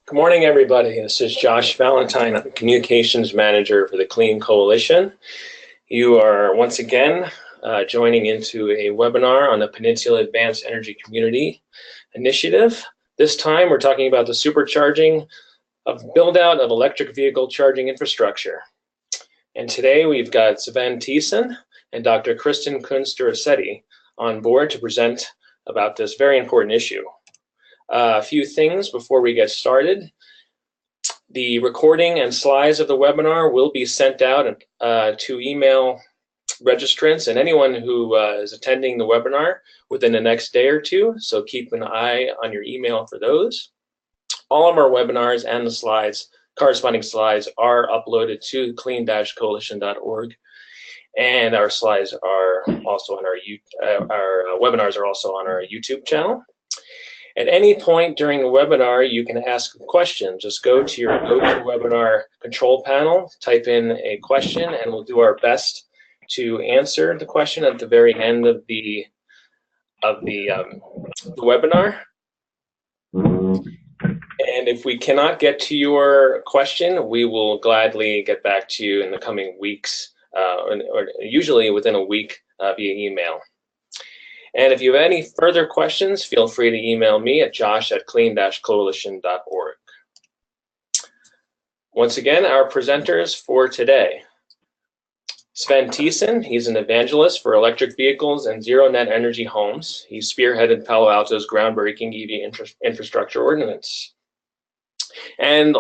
Good morning, everybody. This is Josh Valentine. I'm the Communications Manager for the Clean Coalition. You are once again joining into a webinar on the Peninsula Advanced Energy Community Initiative. This time we're talking about the supercharging of build-out of electric vehicle charging infrastructure. And today we've got Sven Thesen and Dr. Kristin Kuntz-Duriseti on board to present about this very important issue. A few things before we get started. The recording and slides of the webinar will be sent out to email registrants and anyone who is attending the webinar within the next day or two, so keep an eye on your email for those. All of our webinars and the slides, corresponding slides, are uploaded to clean-coalition.org, and our slides are also on our webinars are also on our YouTube channel. At any point during the webinar, you can ask a question. Just go to your GoToWebinar control panel, type in a question, and we'll do our best to answer the question at the very end of the webinar. And if we cannot get to your question, we will gladly get back to you in the coming weeks, or usually within a week via email. And if you have any further questions, feel free to email me at josh@clean-coalition.org. Once again, our presenters for today. Sven Thesen, he's an evangelist for electric vehicles and zero net energy homes. He spearheaded Palo Alto's groundbreaking EV infrastructure ordinance. And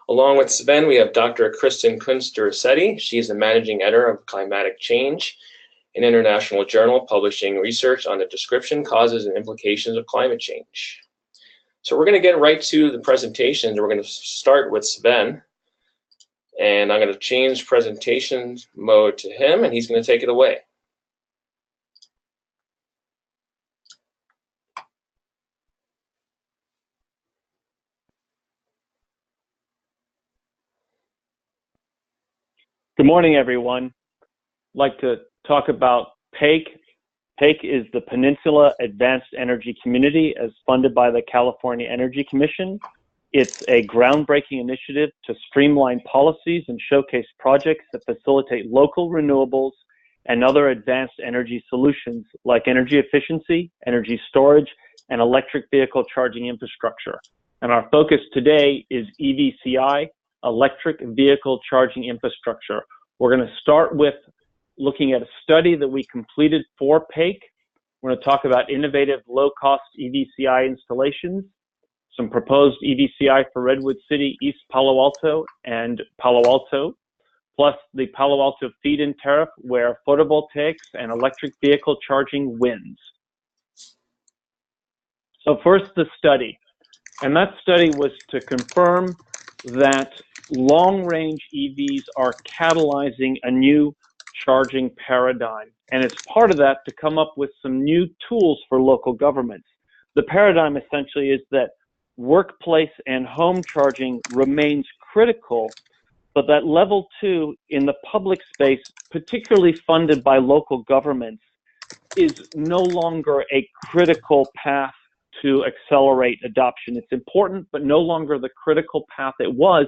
along with Sven, we have Dr. Kristin Kuntz-Duriseti. She's the managing editor of Climatic Change, an international journal publishing research on the description, causes, and implications of climate change. So we're going to get right to the presentation. We're going to start with Sven, and I'm going to change presentation mode to him, and he's going to take it away. Good morning, everyone. I'd like to talk about PAEC. PAEC is the Peninsula Advanced Energy Community, as funded by the California Energy Commission. It's a groundbreaking initiative to streamline policies and showcase projects that facilitate local renewables and other advanced energy solutions like energy efficiency, energy storage, and electric vehicle charging infrastructure. And our focus today is EVCI, electric vehicle charging infrastructure. We're going to start with looking at a study that we completed for PAEC. We're going to talk about innovative low-cost EVCI installations, some proposed EVCI for Redwood City, East Palo Alto, and Palo Alto, plus the Palo Alto feed-in tariff where photovoltaics and electric vehicle charging wins. So first, the study. And that study was to confirm that long-range EVs are catalyzing a new charging paradigm. And it's part of that to come up with some new tools for local governments. The paradigm essentially is that workplace and home charging remains critical, but that level 2 in the public space, particularly funded by local governments, is no longer a critical path to accelerate adoption. It's important, but no longer the critical path it was,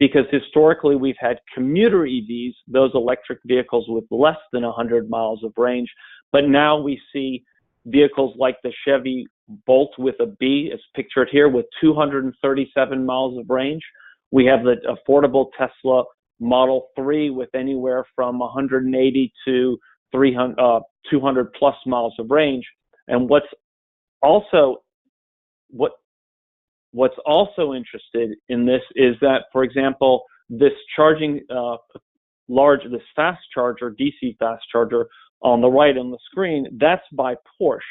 because historically we've had commuter EVs, those electric vehicles with less than 100 miles of range, but now we see vehicles like the Chevy Bolt with a B, as pictured here, with 237 miles of range. We have the affordable Tesla Model 3 with anywhere from 180 to 200 plus miles of range. And what's also interested in this is that, for example, this charging, this fast charger, DC fast charger on the right on the screen, that's by Porsche,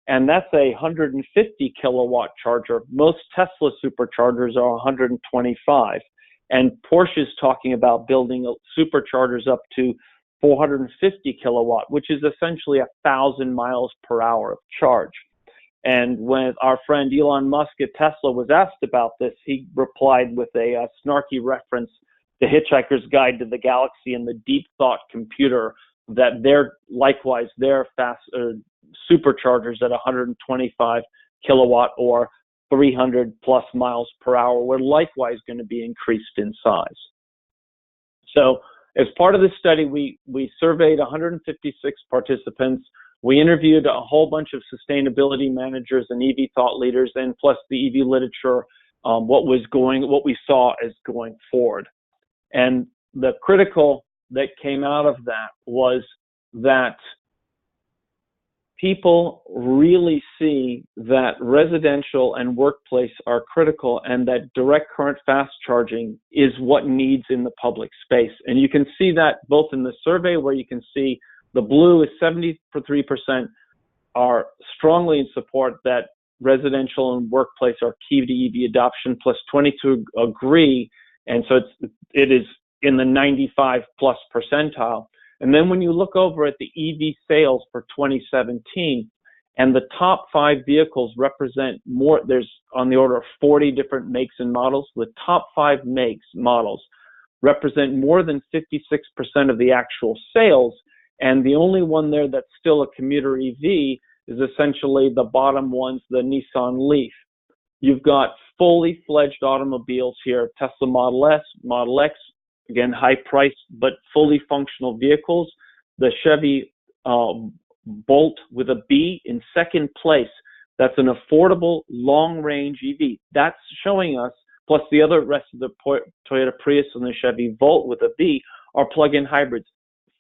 and that's a 150 kilowatt charger. Most Tesla superchargers are 125, and Porsche is talking about building superchargers up to 450 kilowatt, which is essentially 1,000 miles per hour of charge. And when our friend Elon Musk at Tesla was asked about this, he replied with a snarky reference to Hitchhiker's Guide to the Galaxy and the Deep Thought computer, that they're likewise their fast superchargers at 125 kilowatt or 300 plus miles per hour were likewise going to be increased in size. So as part of the study, we surveyed 156 participants. We interviewed a whole bunch of sustainability managers and EV thought leaders, and plus the EV literature, what we saw as going forward. And the critical that came out of that was that people really see that residential and workplace are critical, and that direct current fast charging is what needs in the public space. And you can see that both in the survey, where you can see the blue is 73% are strongly in support that residential and workplace are key to EV adoption, plus 22 agree, and so it is in the 95 plus percentile. And then when you look over at the EV sales for 2017, and the top 5 vehicles represent more, there's on the order of 40 different makes and models. The top 5 models represent more than 56% of the actual sales, and the only one there that's still a commuter EV is essentially the bottom ones, the Nissan Leaf. You've got fully fledged automobiles here, Tesla Model S, Model X, again, high priced but fully functional vehicles. The Chevy Bolt with a B in second place. That's an affordable long-range EV. That's showing us, plus the other rest of the Toyota Prius and the Chevy Volt with a B are plug-in hybrids.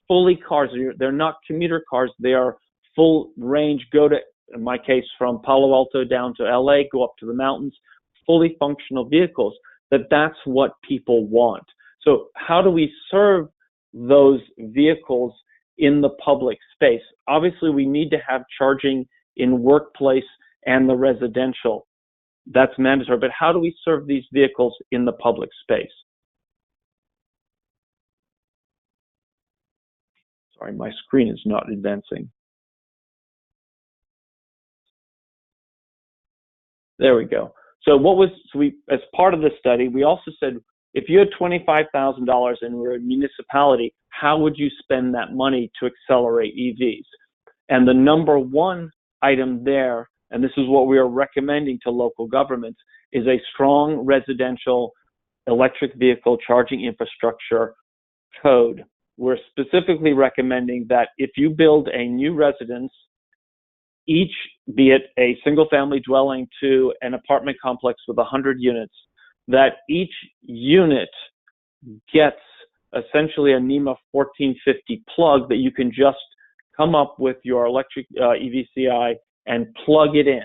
Fully cars. They're not commuter cars. They are full range. Go to, in my case, from Palo Alto down to LA, go up to the mountains. Fully functional vehicles. That's what people want. So how do we serve those vehicles in the public space? Obviously, we need to have charging in workplace and the residential. That's mandatory. But how do we serve these vehicles in the public space? Sorry, my screen is not advancing. There we go. So as part of the study, we also said, if you had $25,000 and were a municipality, how would you spend that money to accelerate EVs? And the number one item there, and this is what we are recommending to local governments, is a strong residential electric vehicle charging infrastructure code. We're specifically recommending that if you build a new residence, each, be it a single family dwelling to an apartment complex with 100 units, that each unit gets essentially a NEMA 1450 plug that you can just come up with your electric EVCI and plug it in.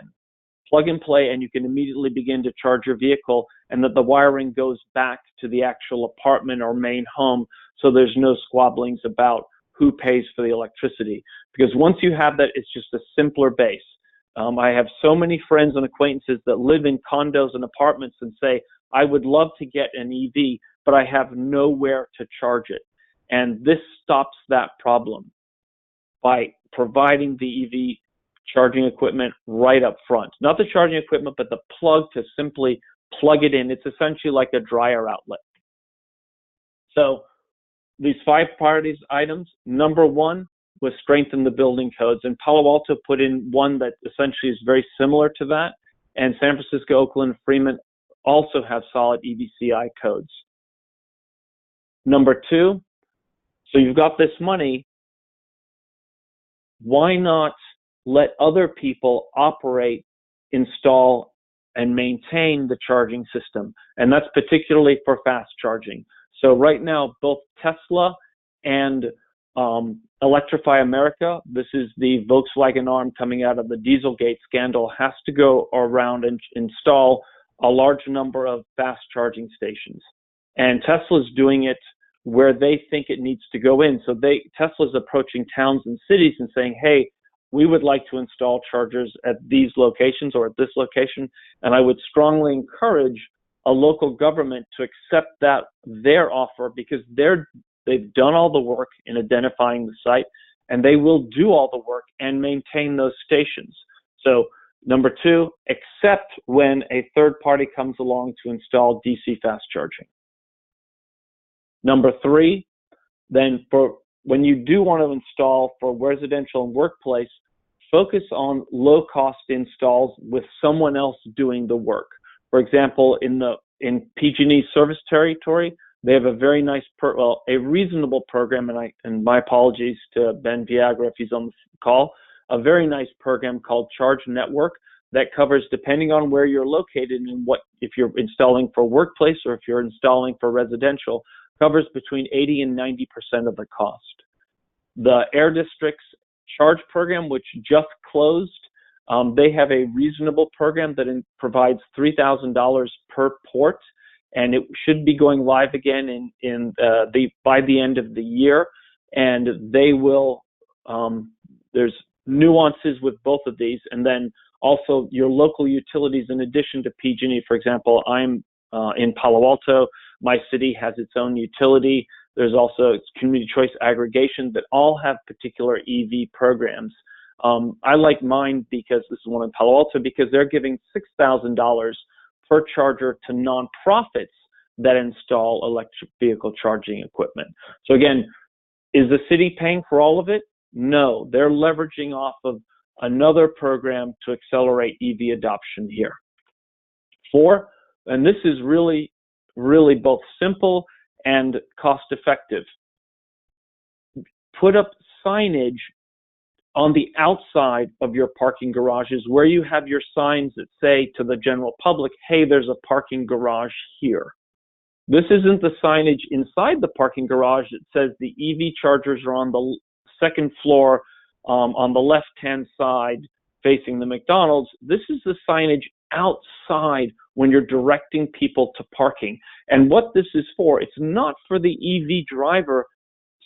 Plug and play, and you can immediately begin to charge your vehicle, and that the wiring goes back to the actual apartment or main home, so there's no squabblings about who pays for the electricity. Because once you have that, it's just a simpler base. I have so many friends and acquaintances that live in condos and apartments and say, I would love to get an EV, but I have nowhere to charge it. And this stops that problem by providing the EV charging equipment right up front. Not the charging equipment, but the plug to simply plug it in. It's essentially like a dryer outlet. So these 5 priorities items, number 1 was strengthen the building codes. And Palo Alto put in one that essentially is very similar to that. And San Francisco, Oakland, Fremont also have solid EVCI codes. Number 2, so you've got this money, why not let other people operate, install, and maintain the charging system? And that's particularly for fast charging. So right now, both Tesla and Electrify America, this is the Volkswagen arm coming out of the Dieselgate scandal, has to go around and install a large number of fast charging stations. And Tesla's doing it where they think it needs to go in. So Tesla's approaching towns and cities and saying, hey, we would like to install chargers at these locations or at this location. And I would strongly encourage a local government to accept their offer, because they've done all the work in identifying the site, and they will do all the work and maintain those stations. So number 2, accept when a third party comes along to install DC fast charging. Number 3, then for when you do want to install for residential and workplace, focus on low-cost installs with someone else doing the work. For example, in PG&E service territory, they have a very nice, a reasonable program, and my apologies to Ben Viagra if he's on the call, a very nice program called Charge Network that covers, depending on where you're located and if you're installing for workplace or if you're installing for residential, covers between 80 and 90% of the cost. The Air District's Charge program, which just closed, they have a reasonable program that provides $3,000 per port, and it should be going live again by the end of the year. And they will, there's nuances with both of these, and then also your local utilities in addition to PG&E. For example, I'm in Palo Alto. My city has its own utility. There's also community choice aggregation that all have particular EV programs. I like mine because this is one in Palo Alto because they're giving $6,000 per charger to nonprofits that install electric vehicle charging equipment. So again, is the city paying for all of it? No, they're leveraging off of another program to accelerate EV adoption here. 4, and this is really, really both simple and cost effective. Put up signage on the outside of your parking garages where you have your signs that say to the general public, hey, there's a parking garage here. This isn't the signage inside the parking garage that says the EV chargers are on the second floor on the left-hand side facing the McDonald's. This is the signage outside when you're directing people to parking. And what this is for, it's not for the EV driver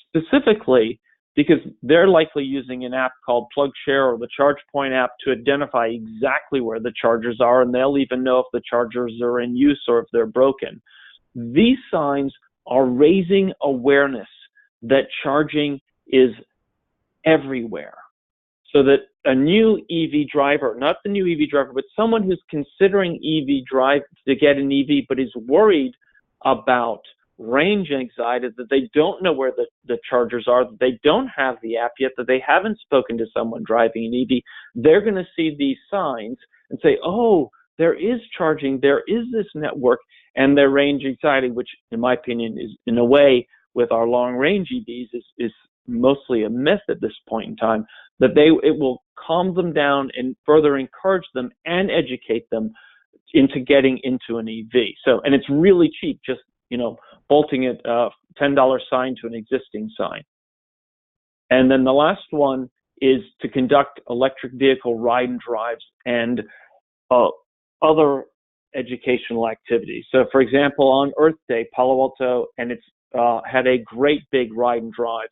specifically, because they're likely using an app called PlugShare or the ChargePoint app to identify exactly where the chargers are, and they'll even know if the chargers are in use or if they're broken. These signs are raising awareness that charging is everywhere, so that a new EV driver, not the new EV driver, but someone who's considering EV drive to get an EV but is worried about range anxiety, that they don't know where the chargers are, that they don't have the app yet, that they haven't spoken to someone driving an EV, they're going to see these signs and say, oh, there is charging, there is this network, and their range anxiety, which in my opinion is in a way with our long range EVs is mostly a myth at this point in time, that it will calm them down and further encourage them and educate them into getting into an EV. So, and it's really cheap, just, bolting a $10 sign to an existing sign. And then the last one is to conduct electric vehicle ride and drives and other educational activities. So for example, on Earth Day, Palo Alto, and it's had a great big ride and drive.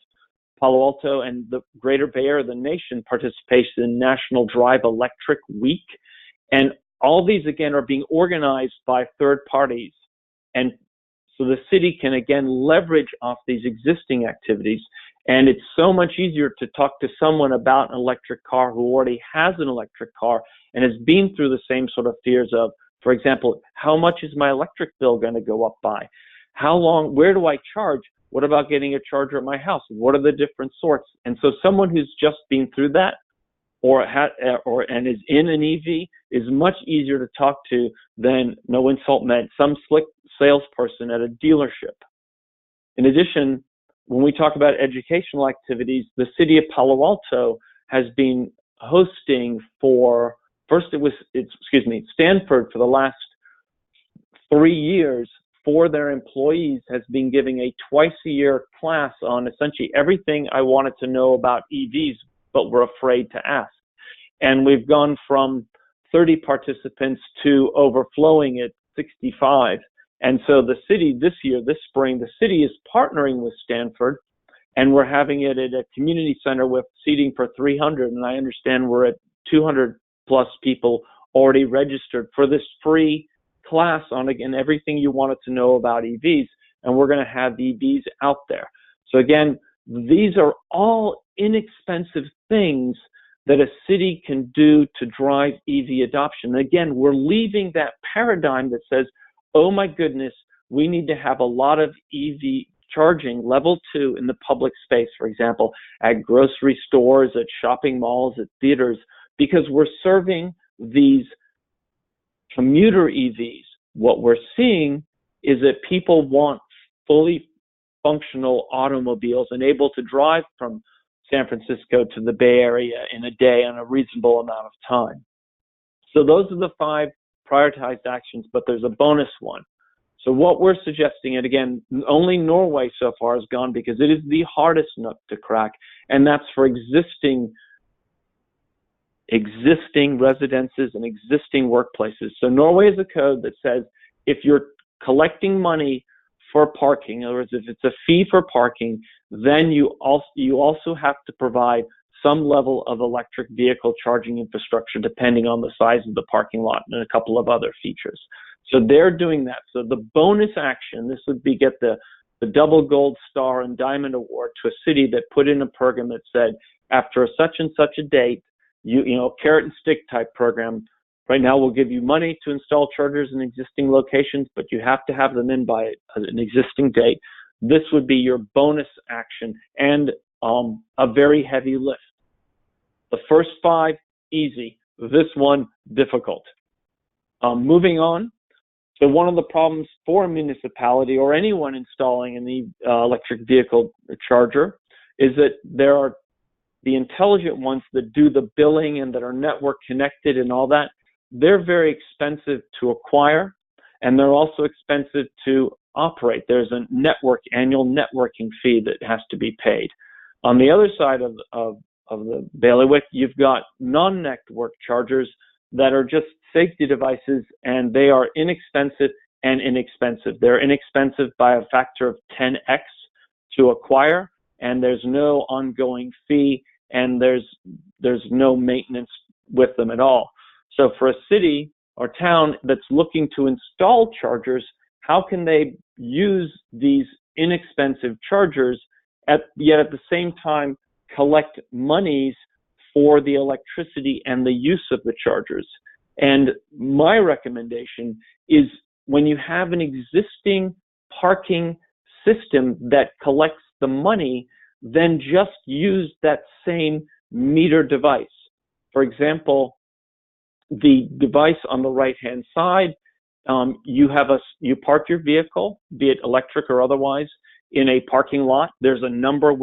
Palo Alto and the Greater Bay Area, the nation, participates in National Drive Electric Week. And all these, again, are being organized by third parties. And so the city can, again, leverage off these existing activities. And it's so much easier to talk to someone about an electric car who already has an electric car and has been through the same sort of fears of, for example, how much is my electric bill going to go up by? How long, where do I charge? What about getting a charger at my house? What are the different sorts? And so someone who's just been through that and is in an EV is much easier to talk to than, no insult meant, some slick salesperson at a dealership. In addition, when we talk about educational activities, the City of Palo Alto has been hosting Stanford for the last 3 years for their employees has been giving a twice-a-year class on essentially everything I wanted to know about EVs, but were afraid to ask. And we've gone from 30 participants to overflowing at 65. And so the city this spring, the city is partnering with Stanford, and we're having it at a community center with seating for 300. And I understand we're at 200 plus people already registered for this free class on, again, everything you wanted to know about EVs. And we're going to have EVs out there. So again, these are all inexpensive things that a city can do to drive EV adoption. Again, we're leaving that paradigm that says, oh my goodness, we need to have a lot of EV charging level 2 in the public space, for example, at grocery stores, at shopping malls, at theaters, because we're serving these commuter EVs. What we're seeing is that people want fully functional automobiles and able to drive from San Francisco to the Bay Area in a day on a reasonable amount of time. So those are the 5 prioritized actions, but there's a bonus one. So what we're suggesting, and again, only Norway so far has gone because it is the hardest nut to crack, and that's for existing residences and existing workplaces. So Norway has a code that says if you're collecting money for parking, in other words, if it's a fee for parking, then you also have to provide some level of electric vehicle charging infrastructure depending on the size of the parking lot and a couple of other features. So they're doing that. So the bonus action, this would be get the double gold star and diamond award to a city that put in a program that said after such and such a date, you know, carrot and stick type program. Right now we'll give you money to install chargers in existing locations, but you have to have them in by an existing date. This would be your bonus action and a very heavy lift. The first 5, easy. This one, difficult. Moving on. So one of the problems for a municipality or anyone installing an electric vehicle charger is that there are the intelligent ones that do the billing and that are network connected and all that. They're very expensive to acquire, and they're also expensive to operate. There's a annual networking fee that has to be paid. On the other side of the bailiwick, you've got non-network chargers that are just safety devices, and they are inexpensive and inexpensive. They're inexpensive by a factor of 10x to acquire, and there's no ongoing fee, and there's no maintenance with them at all. So for a city or town that's looking to install chargers, how can they use these inexpensive chargers yet at the same time collect monies for the electricity and the use of the chargers? And my recommendation is when you have an existing parking system that collects the money, then just use that same meter device. For example, the device on the right-hand side, you park your vehicle, be it electric or otherwise, in a parking lot. There's a number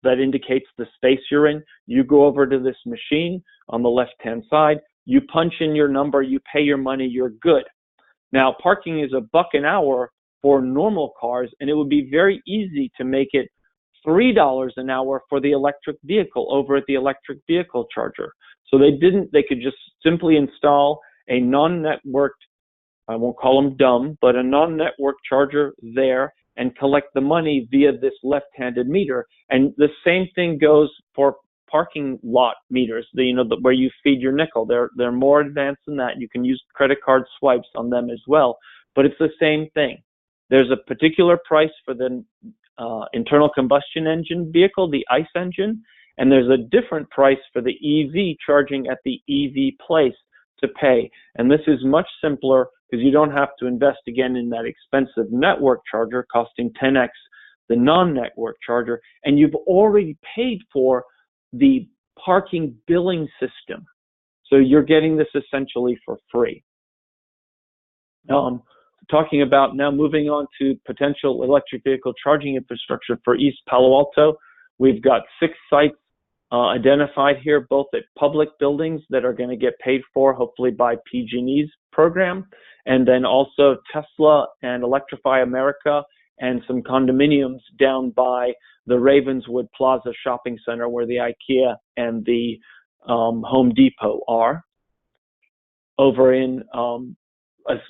that indicates the space you're in. You go over to this machine on the left-hand side, you punch in your number, you pay your money, you're good. Now, parking is $1 an hour for normal cars, and it would be very easy to make it $3 an hour for the electric vehicle over at the electric vehicle charger. So they could just simply install a non-networked, I won't call them dumb, but a non-network charger there and collect the money via this left-handed meter. And the same thing goes for parking lot meters, where you feed your nickel. They're more advanced than that. You can use credit card swipes on them as well, but it's the same thing. There's a particular price for the internal combustion engine vehicle, the ICE engine, and there's a different price for the EV charging at the EV place to pay. And this is much simpler because you don't have to invest again in that expensive network charger costing 10x the non-network charger, and you've already paid for the parking billing system. So you're getting this essentially for free. Talking about now moving on to potential electric vehicle charging infrastructure for East Palo Alto. We've got 6 sites identified here, both at public buildings that are going to get paid for, hopefully by PG&E's program, and then also Tesla and Electrify America and some condominiums down by the Ravenswood Plaza shopping center where the IKEA and the Home Depot are. Over in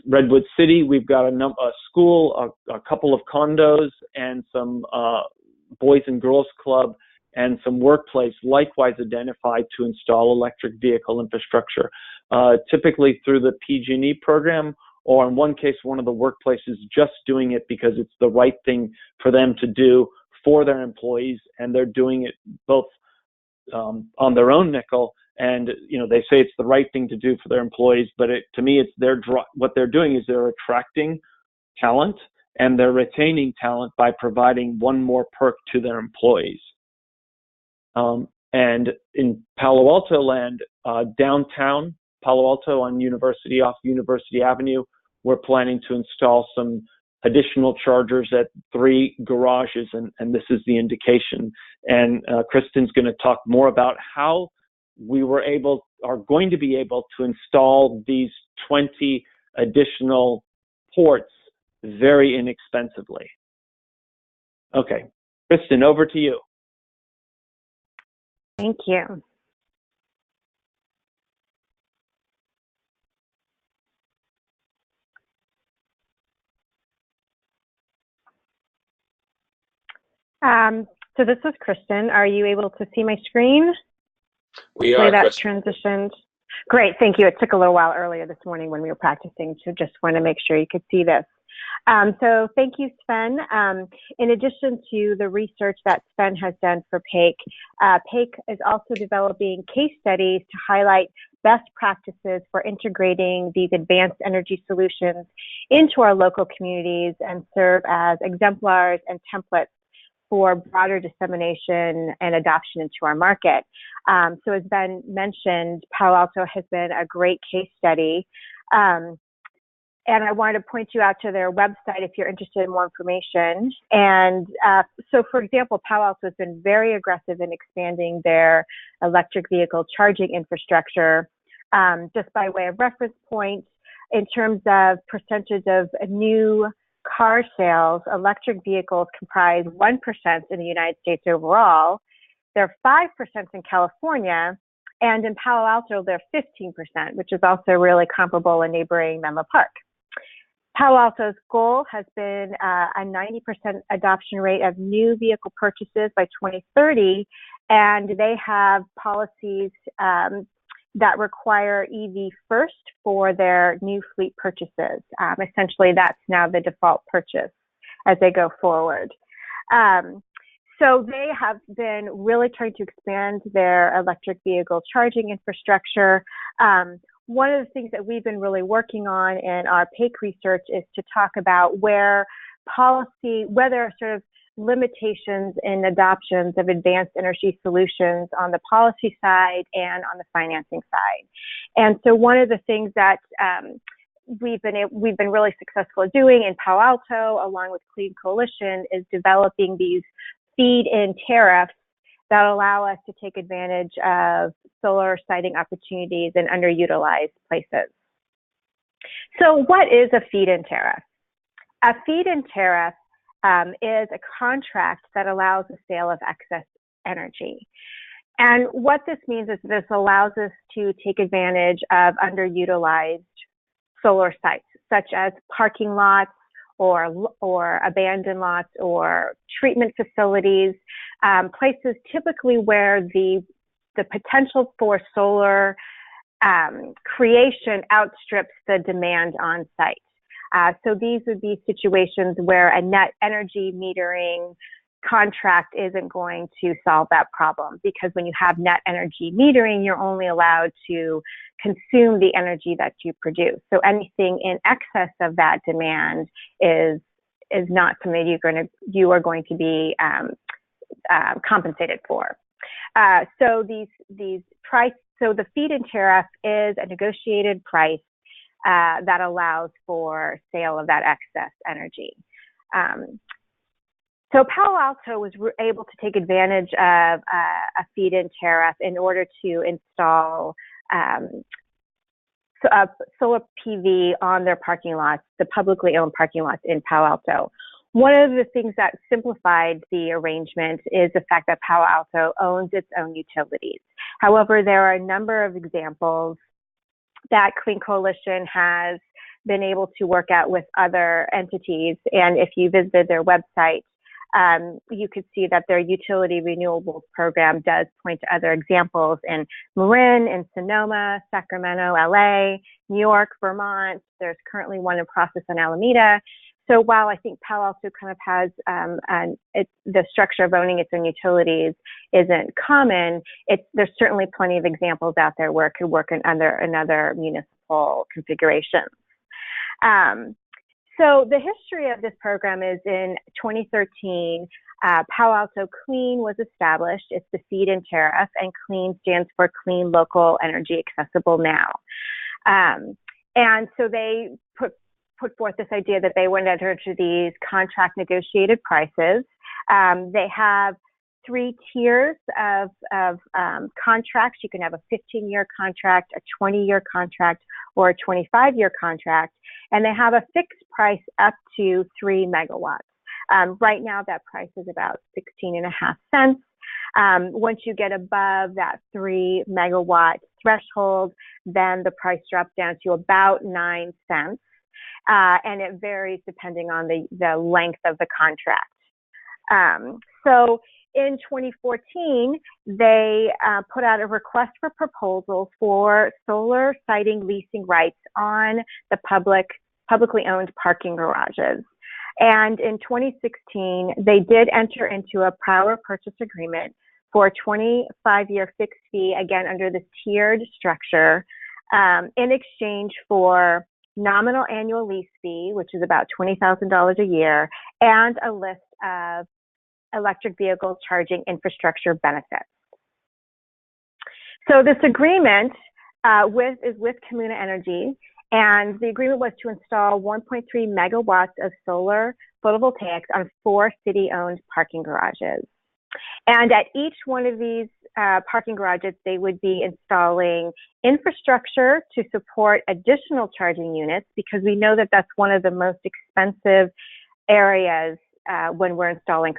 Redwood City, we've got a school, a couple of condos, and some Boys and Girls Club, and some workplace likewise identified to install electric vehicle infrastructure, typically through the PG&E program, or in one case, one of the workplaces just doing it because it's the right thing for them to do for their employees, and they're doing it both on their own nickel, and they say it's the right thing to do for their employees, but to me, it's what they're doing is they're attracting talent and they're retaining talent by providing one more perk to their employees. And in Palo Alto land, downtown Palo Alto on off University Avenue, we're planning to install some additional chargers at 3 garages, and this is the indication. And Kristin's going to talk more about how we are going to be able to install these 20 additional ports very inexpensively. Okay, Kristin, over to you. Thank you. So this is Kristin. Are you able to see my screen? We are. That transitioned. Great, thank you. It took a little while earlier this morning when we were practicing, so just want to make sure you could see this. So thank you, Sven. In addition to the research that Sven has done for PAEC, PAEC is also developing case studies to highlight best practices for integrating these advanced energy solutions into our local communities and serve as exemplars and templates for broader dissemination and adoption into our market. So as Ben mentioned, Palo Alto has been a great case study. And I wanted to point you out to their website if you're interested in more information. And so, for example, Palo Alto has been very aggressive in expanding their electric vehicle charging infrastructure. Just by way of reference point, in terms of percentage of new car sales, electric vehicles comprise 1% in the United States overall. They're 5% in California, and in Palo Alto, they're 15%, which is also really comparable in neighboring Menlo Park. Palo Alto's goal has been a 90% adoption rate of new vehicle purchases by 2030, and they have policies that require EV first for their new fleet purchases. Essentially, that's now the default purchase as they go forward. So they have been really trying to expand their electric vehicle charging infrastructure. One of the things that we've been really working on in our PAEC research is to talk about where there are sort of limitations in adoptions of advanced energy solutions on the policy side and on the financing side. And so one of the things that we've been really successful at doing in Palo Alto, along with Clean Coalition, is developing these feed-in tariffs that allow us to take advantage of solar siting opportunities in underutilized places. So what is a feed-in tariff? A feed-in tariff is a contract that allows the sale of excess energy. And what this means is this allows us to take advantage of underutilized solar sites, such as parking lots or abandoned lots or treatment facilities, places typically where the potential for solar creation outstrips the demand on site. So these would be situations where a net energy metering contract isn't going to solve that problem, because when you have net energy metering, you're only allowed to consume the energy that you produce. So anything in excess of that demand is not something you are going to be compensated for. So the feed-in tariff is a negotiated price that allows for sale of that excess energy. So Palo Alto was able to take advantage of a feed-in tariff in order to install solar PV on their parking lots, the publicly owned parking lots in Palo Alto. One of the things that simplified the arrangement is the fact that Palo Alto owns its own utilities. However, there are a number of examples that Clean Coalition has been able to work out with other entities. And if you visited their website, you could see that their utility renewables program does point to other examples in Marin, in Sonoma, Sacramento, LA, New York, Vermont. There's currently one in process in Alameda. So while I think Palo Alto kind of has the structure of owning its own utilities isn't common, there's certainly plenty of examples out there where it could work in other municipal configurations. So the history of this program is in 2013, Palo Alto Clean was established. It's the feed-in tariff, and CLEAN stands for Clean Local Energy Accessible Now. And so they put forth this idea that they would enter into these contract negotiated prices. They have 3 tiers of contracts. You can have a 15-year contract, a 20-year contract, or a 25-year contract. And they have a fixed price up to 3 megawatts. Right now, that price is about 16.5 cents. Once you get above that 3 megawatt threshold, then the price drops down to about 9 cents. And it varies depending on the length of the contract. So in 2014, they put out a request for proposals for solar siting leasing rights on the publicly owned parking garages. And in 2016, they did enter into a power purchase agreement for a 25-year fixed fee, again under this tiered structure, in exchange for nominal annual lease fee, which is about $20,000 a year, and a list of electric vehicle charging infrastructure benefits. So this agreement is with Comuna Energy, and the agreement was to install 1.3 megawatts of solar photovoltaics on 4 city-owned parking garages. And at each one of these parking garages, they would be installing infrastructure to support additional charging units, because we know that that's one of the most expensive areas when we're installing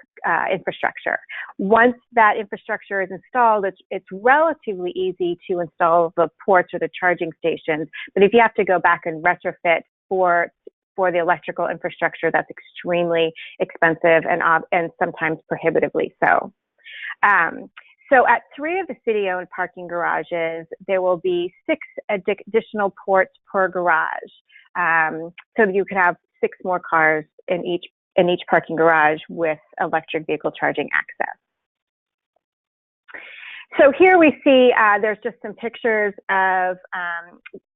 infrastructure. Once that infrastructure is installed, it's relatively easy to install the ports or the charging stations. But if you have to go back and retrofit for the electrical infrastructure, that's extremely expensive and sometimes prohibitively so. So at 3 of the city-owned parking garages, there will be 6 additional ports per garage. So you could have 6 more cars in each parking garage with electric vehicle charging access. So here we see there's just some pictures of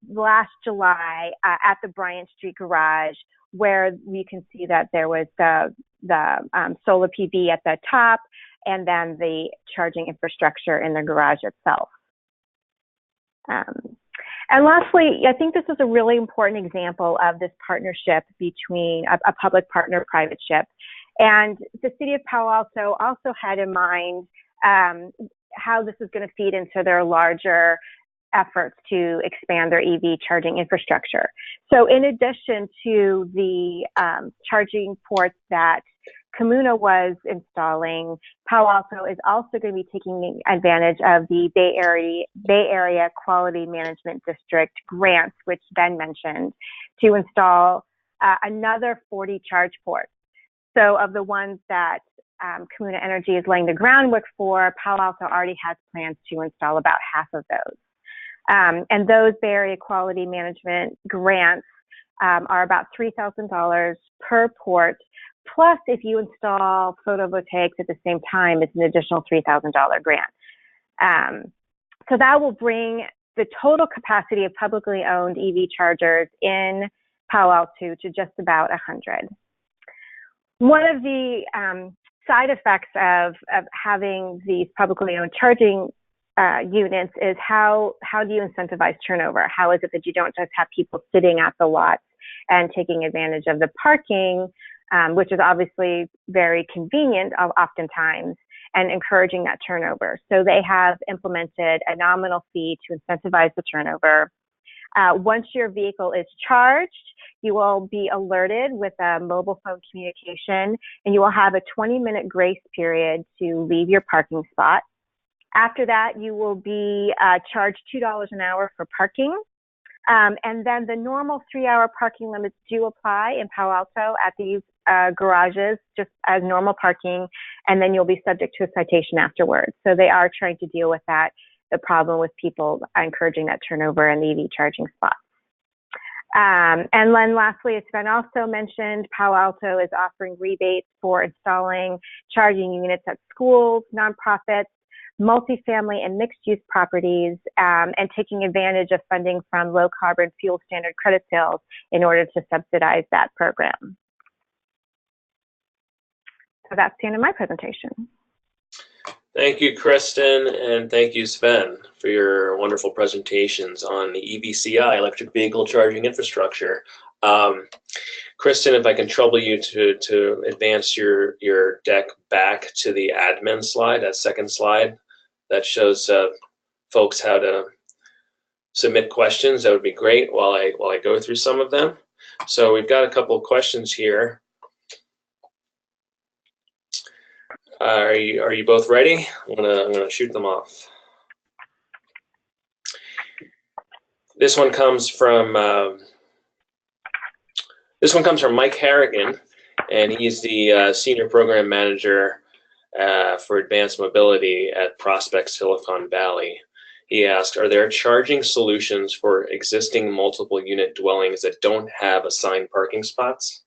last July at the Bryant Street garage, where you can see that there was the solar PV at the top, and then the charging infrastructure in the garage itself. And lastly, I think this is a really important example of this partnership between a public partner private ship. And the City of Palo Alto also had in mind how this is going to feed into their larger efforts to expand their EV charging infrastructure. So in addition to the charging ports that Comuna was installing, Palo Alto is also going to be taking advantage of the Bay Area Quality Management District grants, which Ben mentioned, to install another 40 charge ports. So of the ones that Comuna Energy is laying the groundwork for, Palo Alto already has plans to install about half of those. And those Bay Area Quality Management grants are about $3,000 per port. Plus, if you install photovoltaics at the same time, it's an additional $3,000 grant. So that will bring the total capacity of publicly owned EV chargers in Palo Alto to just about 100. One of the side effects of having these publicly owned charging units is how do you incentivize turnover? How is it that you don't just have people sitting at the lots and taking advantage of the parking, which is obviously very convenient oftentimes, and encouraging that turnover. So they have implemented a nominal fee to incentivize the turnover. Once your vehicle is charged, you will be alerted with a mobile phone communication, and you will have a 20-minute grace period to leave your parking spot. After that, you will be charged $2 an hour for parking. And then the normal 3-hour parking limits do apply in Palo Alto at these garages, just as normal parking, and then you'll be subject to a citation afterwards. So they are trying to deal with that, the problem with people encouraging that turnover in the EV charging spots. And then lastly, as Sven also mentioned, Palo Alto is offering rebates for installing charging units at schools, nonprofits, multifamily and mixed-use properties, and taking advantage of funding from low-carbon fuel standard credit sales in order to subsidize that program. So that's the end of my presentation. Thank you, Kristin, and thank you, Sven, for your wonderful presentations on the EVCI, electric vehicle charging infrastructure. Kristin, if I can trouble you to advance your deck back to the admin slide, that second slide that shows folks how to submit questions, that would be great while I go through some of them. So we've got a couple of questions here. Are you both ready? I'm gonna shoot them off. This one comes from Mike Harrigan, and he's the senior program manager for advanced mobility at Prospect Silicon Valley. He asked, are there charging solutions for existing multiple unit dwellings that don't have assigned parking spots?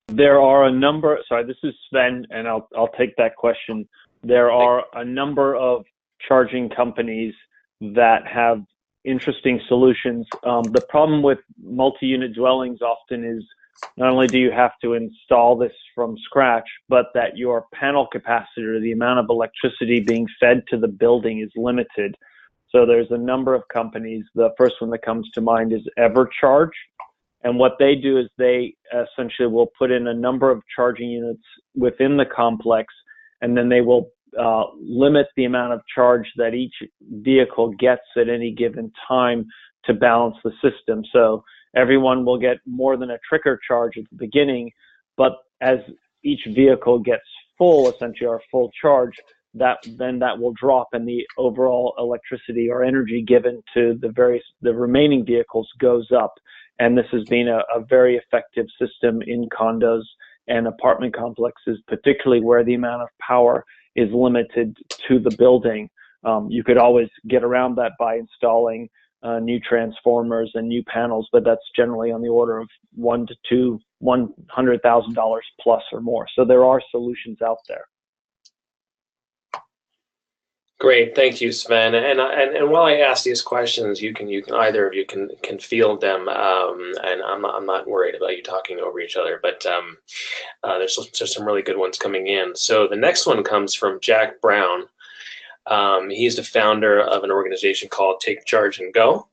There are a number, sorry, this is Sven, and I'll take that question. There are a number of charging companies that have interesting solutions. The problem with multi-unit dwellings often is not only do you have to install this from scratch, but that your panel capacity, or the amount of electricity being fed to the building, is limited. So there's a number of companies. The first one that comes to mind is EverCharge. And what they do is they essentially will put in a number of charging units within the complex, and then they will limit the amount of charge that each vehicle gets at any given time to balance the system. So everyone will get more than a trigger charge at the beginning, but as each vehicle gets full, essentially, or full charge, that will drop, and the overall electricity or energy given to the remaining vehicles goes up. And this has been a very effective system in condos and apartment complexes, particularly where the amount of power is limited to the building. You could always get around that by installing new transformers and new panels, but that's generally on the order of $100,000 plus or more. So there are solutions out there. Great, thank you, Sven. And while I ask these questions, you can either of you can field them, and I'm not worried about you talking over each other. But there's some really good ones coming in. So the next one comes from Jack Brown. He's the founder of an organization called Take Charge and Go.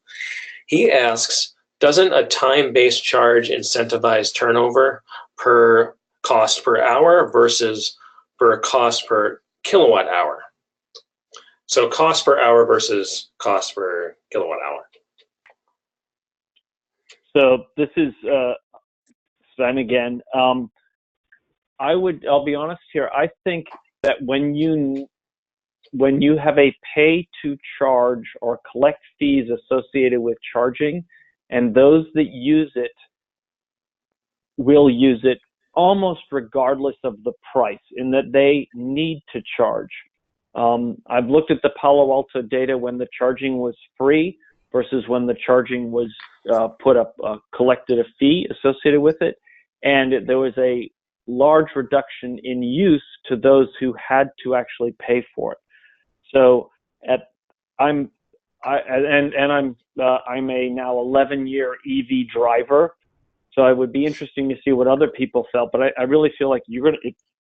He asks, doesn't a time-based charge incentivize turnover per cost per hour versus per cost per kilowatt hour? So cost per hour versus cost per kilowatt hour. So this is Sven again. I'll be honest here. I think that when you have a pay to charge or collect fees associated with charging, and those that use it will use it almost regardless of the price, in that they need to charge. I've looked at the Palo Alto data when the charging was free versus when the charging was collected a fee associated with it, and there was a large reduction in use to those who had to actually pay for it. So I'm a now 11-year EV driver, so it would be interesting to see what other people felt. But I really feel like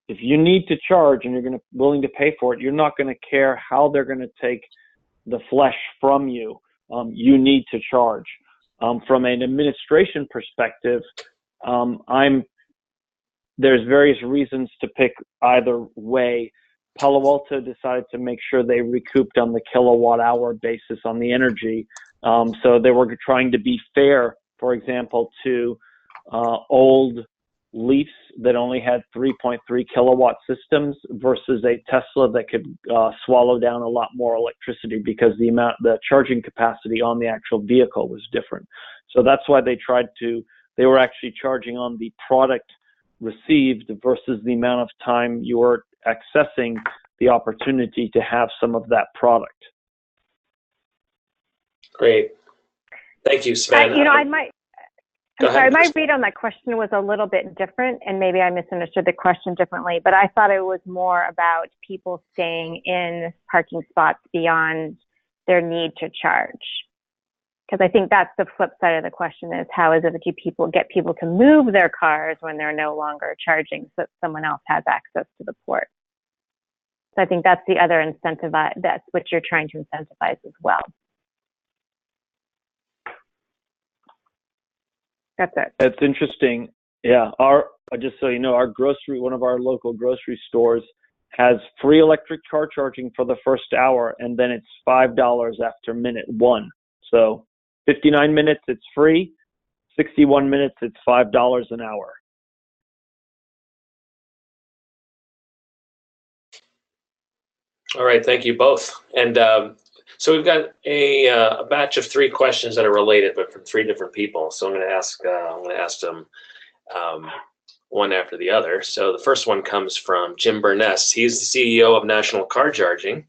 if you need to charge and you're willing to pay for it, you're not going to care how they're going to take the flesh from you. You need to charge. From an administration perspective, there's various reasons to pick either way. Palo Alto decided to make sure they recouped on the kilowatt hour basis on the energy. So they were trying to be fair, for example, to old Leafs that only had 3.3 kilowatt systems versus a Tesla that could swallow down a lot more electricity, because the charging capacity on the actual vehicle was different. So that's why they were actually charging on the product received versus the amount of time you were accessing the opportunity to have some of that product. Great. Thank you, Sven. Go I'm sorry, ahead. my read on that question was a little bit different, and maybe I misunderstood the question differently, but I thought it was more about people staying in parking spots beyond their need to charge. Because I think that's the flip side of the question is how is it that you get people to move their cars when they're no longer charging so that someone else has access to the port? So I think that's the other incentive, that's what you're trying to incentivize as well. That's it. That's interesting. Yeah, just so you know, one of our local grocery stores has free electric car charging for the first hour, and then it's $5 after minute 1. So 59 minutes, it's free. 61 minutes, it's $5 an hour. All right, thank you both. And so we've got a batch of 3 questions that are related, but from 3 different people. So I'm going to ask them one after the other. So the first one comes from Jim Burness. He's the CEO of National Car Charging.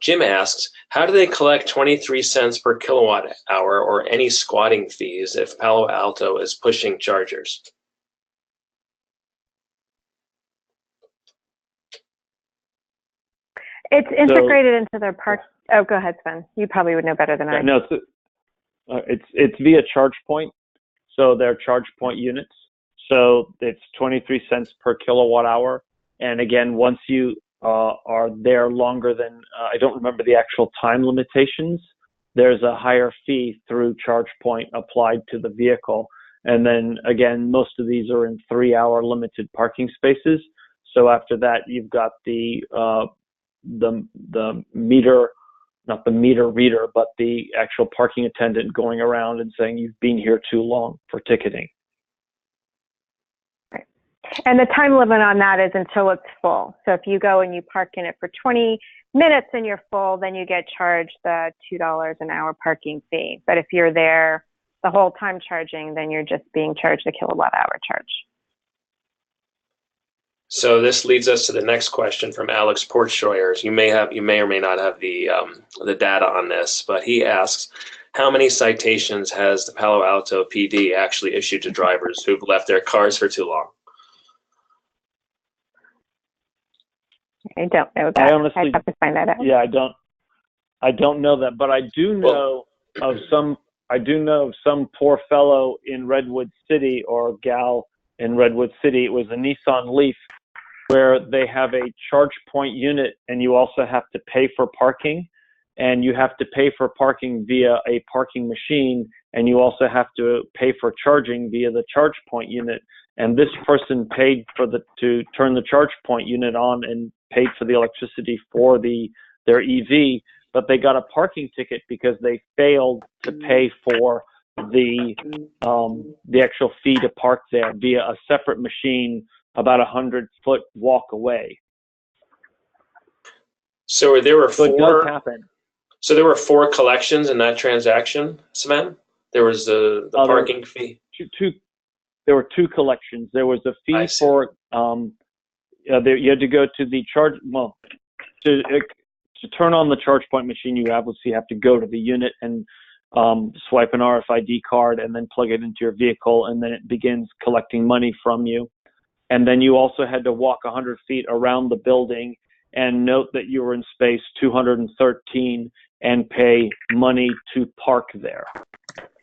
Jim asks, how do they collect 23 cents per kilowatt hour or any squatting fees if Palo Alto is pushing chargers? It's integrated into their park. Oh, go ahead, Sven. You probably would know better than I. No, it's via charge point. So they're charge point units. So it's 23 cents per kilowatt hour. And again, once you are there longer than, I don't remember the actual time limitations, there's a higher fee through charge point applied to the vehicle. And then again, most of these are in 3-hour limited parking spaces. So after that, you've got the meter, not the meter reader, but the actual parking attendant going around and saying you've been here too long for ticketing. Right. And the time limit on that is until it's full. So if you go and you park in it for 20 minutes and you're full, then you get charged the $2 an hour parking fee. But if you're there the whole time charging, then you're just being charged a kilowatt hour charge. So this leads us to the next question from Alex Portscheuer. You may or may not have the data on this, but he asks, how many citations has the Palo Alto PD actually issued to drivers who've left their cars for too long? I don't know that. I'd have to find that out. Yeah, I don't know that, but I do know of some poor fellow in Redwood City or gal in Redwood City. It was a Nissan Leaf where they have a charge point unit and you also have to pay for parking, and you have to pay for parking via a parking machine, and you also have to pay for charging via the charge point unit. And this person paid to turn the charge point unit on and paid for the electricity for their EV, but they got a parking ticket because they failed to pay for the actual fee to park there via a separate machine about 100-foot walk away. So there were So it does happen. So there were 4 collections in that transaction, Sven? There was the parking fee? There were 2 collections. There was a fee for, you had to go to the charge, to turn on the charge point machine, you obviously have to go to the unit and swipe an RFID card and then plug it into your vehicle, and then it begins collecting money from you. And then you also had to walk 100 feet around the building and note that you were in space 213 and pay money to park there.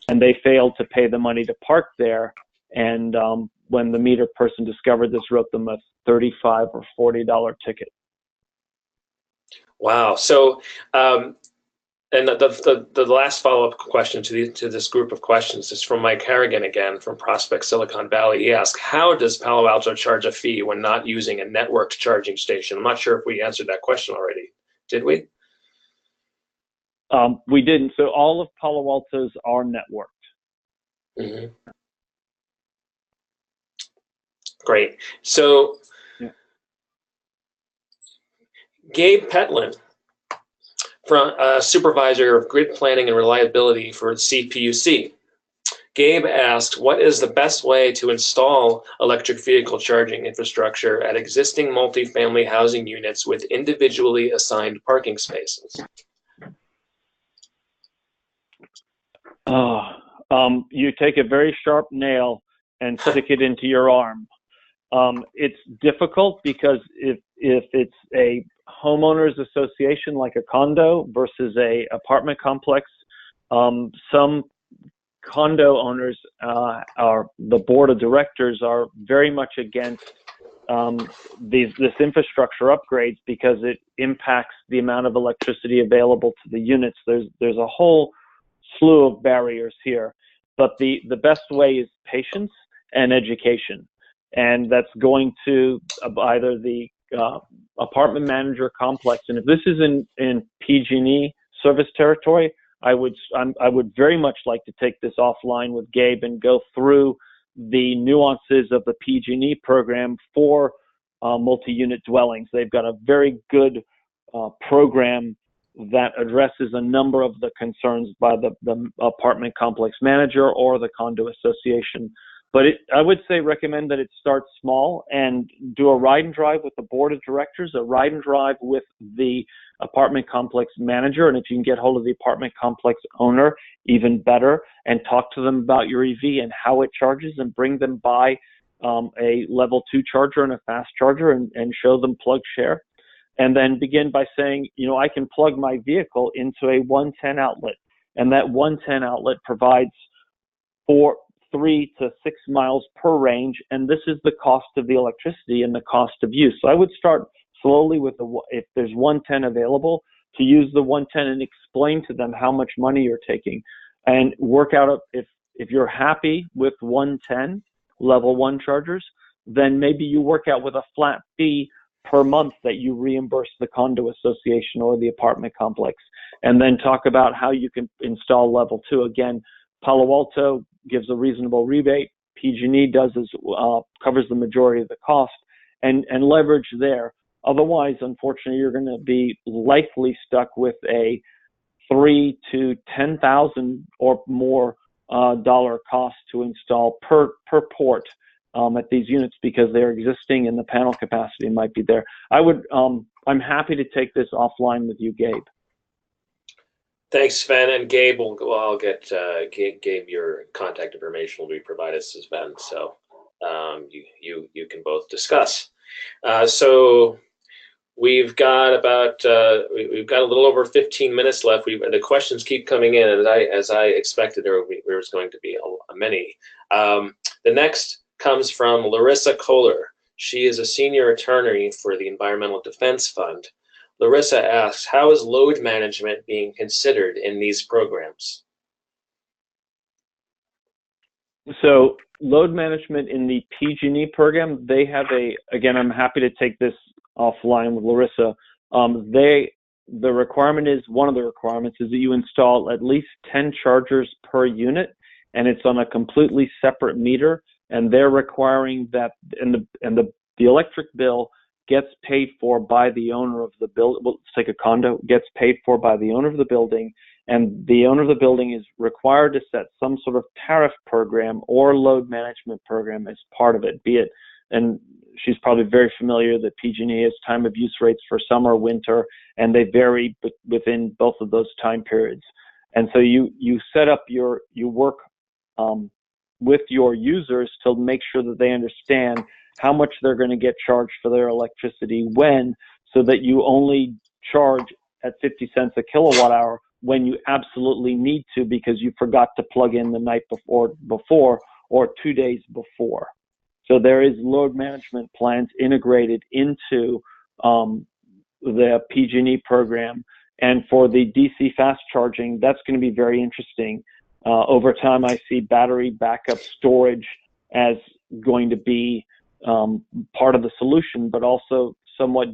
And they failed to pay the money to park there. And when the meter person discovered this, wrote them a $35 or $40 ticket. Wow. So, and the last follow-up question to this group of questions is from Mike Harrigan again from Prospect, Silicon Valley. He asked, how does Palo Alto charge a fee when not using a networked charging station? I'm not sure if we answered that question already. Did we? We didn't. So all of Palo Alto's are networked. Mm-hmm. Great. So, Gabe Petland, supervisor of grid planning and reliability for CPUC. Gabe asked, what is the best way to install electric vehicle charging infrastructure at existing multifamily housing units with individually assigned parking spaces? You take a very sharp nail and stick it into your arm. It's difficult because if it's a homeowners association like a condo versus a apartment complex, some condo owners the board of directors are very much against this infrastructure upgrades because it impacts the amount of electricity available to the units. There's a whole slew of barriers here, but the best way is patience and education, and that's going to either the apartment manager complex. And if this is in PG&E service territory, I would very much like to take this offline with Gabe and go through the nuances of the PG&E program for multi-unit dwellings. They've got a very good program that addresses a number of the concerns by the apartment complex manager or the condo association. But I would say recommend that it starts small and do a ride and drive with the board of directors, a ride and drive with the apartment complex manager, and if you can get hold of the apartment complex owner, even better, and talk to them about your EV and how it charges, and bring them by a level 2 charger and a fast charger, and show them plug share. And then begin by saying, I can plug my vehicle into a 110 outlet, and that 110 outlet provides 3 to 6 miles per range, and this is the cost of the electricity and the cost of use. So I would start slowly with if there's 110 available, to use the 110 and explain to them how much money you're taking, and work out if you're happy with 110 level 1 chargers, then maybe you work out with a flat fee per month that you reimburse the condo association or the apartment complex, and then talk about how you can install level 2. Again, Palo Alto gives a reasonable rebate. PG&E covers the majority of the cost, and leverage there. Otherwise, unfortunately, you're going to be likely stuck with a $3,000 to $10,000 or more dollar cost to install per port at these units, because they're existing and the panel capacity might be there. I'm happy to take this offline with you, Gabe. Thanks, Sven. And Gabe, I'll get Gabe, your contact information will be provided to Sven, so you can both discuss. So we've got a little over 15 minutes left. The questions keep coming in, as I expected there was going to be many. The next comes from Larissa Kohler. She is a senior attorney for the Environmental Defense Fund. Larissa asks, how is load management being considered in these programs? So load management in the PG&E program, they have again, I'm happy to take this offline with Larissa. The requirement is, one of the requirements is that you install at least 10 chargers per unit, and it's on a completely separate meter, and they're requiring that, and the electric bill gets paid for by the owner of the building. Well, let's take a condo, gets paid for by the owner of the building, and the owner of the building is required to set some sort of tariff program or load management program as part of it, be it, and she's probably very familiar that PG&E has time of use rates for summer, winter, and they vary within both of those time periods. And so you set up you work with your users to make sure that they understand how much they're going to get charged for their electricity when, so that you only charge at 50 cents a kilowatt hour when you absolutely need to, because you forgot to plug in the night before or 2 days before. So there is load management plans integrated into the PG&E program. And for the DC fast charging, that's going to be very interesting. Over time, I see battery backup storage as going to be part of the solution, but also somewhat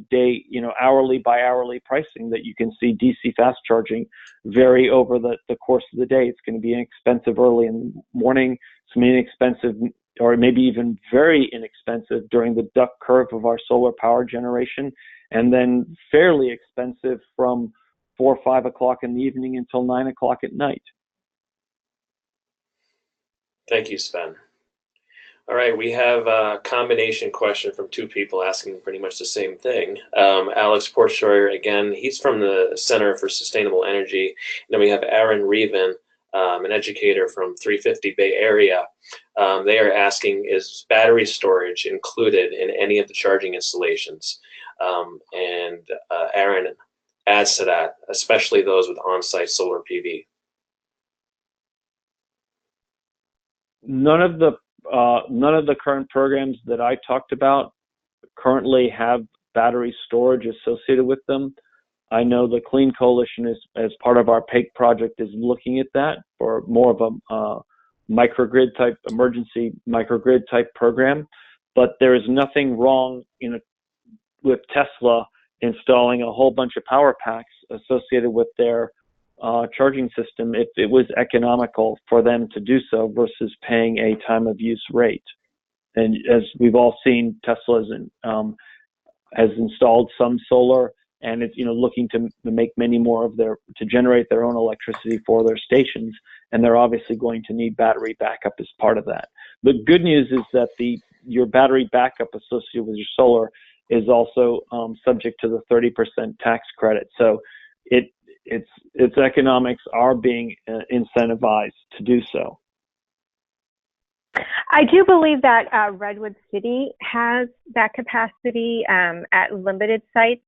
hourly by hourly pricing, that you can see DC fast charging vary over the course of the day. It's going to be inexpensive early in the morning. It's going to be inexpensive, or maybe even very inexpensive during the duck curve of our solar power generation, and then fairly expensive from 4 or 5 o'clock in the evening until 9 o'clock at night. Thank you, Sven. All right, we have a combination question from two people asking pretty much the same thing. Alex Portscheuer, again, he's from the Center for Sustainable Energy. And then we have Aaron Reven an educator from 350 Bay Area. They are asking, is battery storage included in any of the charging installations? And Aaron adds to that, especially those with on-site solar PV. None of the current programs that I talked about currently have battery storage associated with them. I know the Clean Coalition is, as part of our PAEC project, is looking at that for more of a microgrid type, emergency microgrid type program. But there is nothing wrong with Tesla installing a whole bunch of power packs associated with their charging system if it was economical for them to do so versus paying a time of use rate. And as we've all seen, Tesla has installed some solar, and it's looking to make many more to generate their own electricity for their stations, and they're obviously going to need battery backup as part of that. The good news is that your battery backup associated with your solar is also subject to the 30% tax credit. So its economics are being incentivized to do so. I do believe that Redwood City has that capacity at limited sites.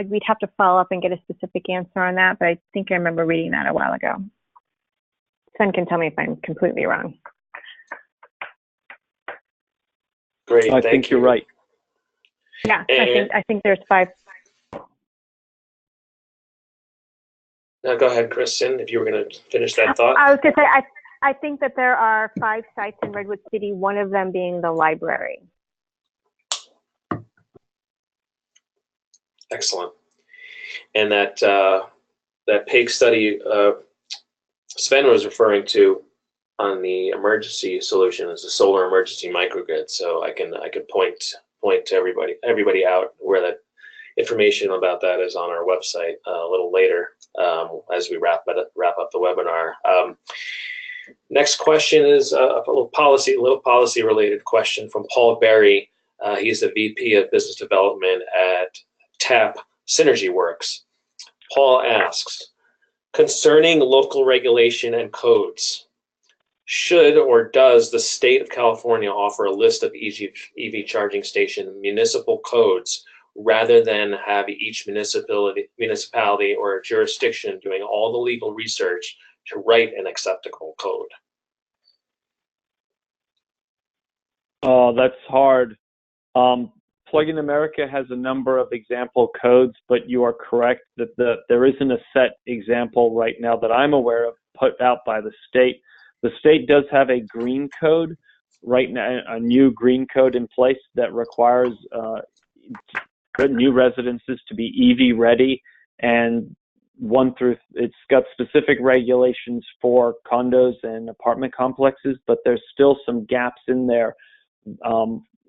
We'd have to follow up and get a specific answer on that, but I think I remember reading that a while ago. Sven can tell me if I'm completely wrong. Great, I think you're right. Yeah, I think there's 5. Now go ahead, Kristin, if you were going to finish that thought. I was going to say, I think that there are 5 sites in Redwood City, one of them being the library. Excellent. And that PAEC study Sven was referring to on the emergency solution is a solar emergency microgrid. So I can point to everybody out where that information about that is on our website a little later as we wrap up the webinar. Next question is a little policy related question from Paul Berry. He's the VP of Business Development at TAP Synergy Works. Paul asks, concerning local regulation and codes, should or does the state of California offer a list of EV charging station municipal codes rather than have each municipality or jurisdiction doing all the legal research to write an acceptable code? Oh, that's hard. Plug-in America has a number of example codes, but you are correct that there isn't a set example right now that I'm aware of put out by the state. The state does have a green code right now, a new green code in place that requires new residences to be EV ready, and it's got specific regulations for condos and apartment complexes, but there's still some gaps in there.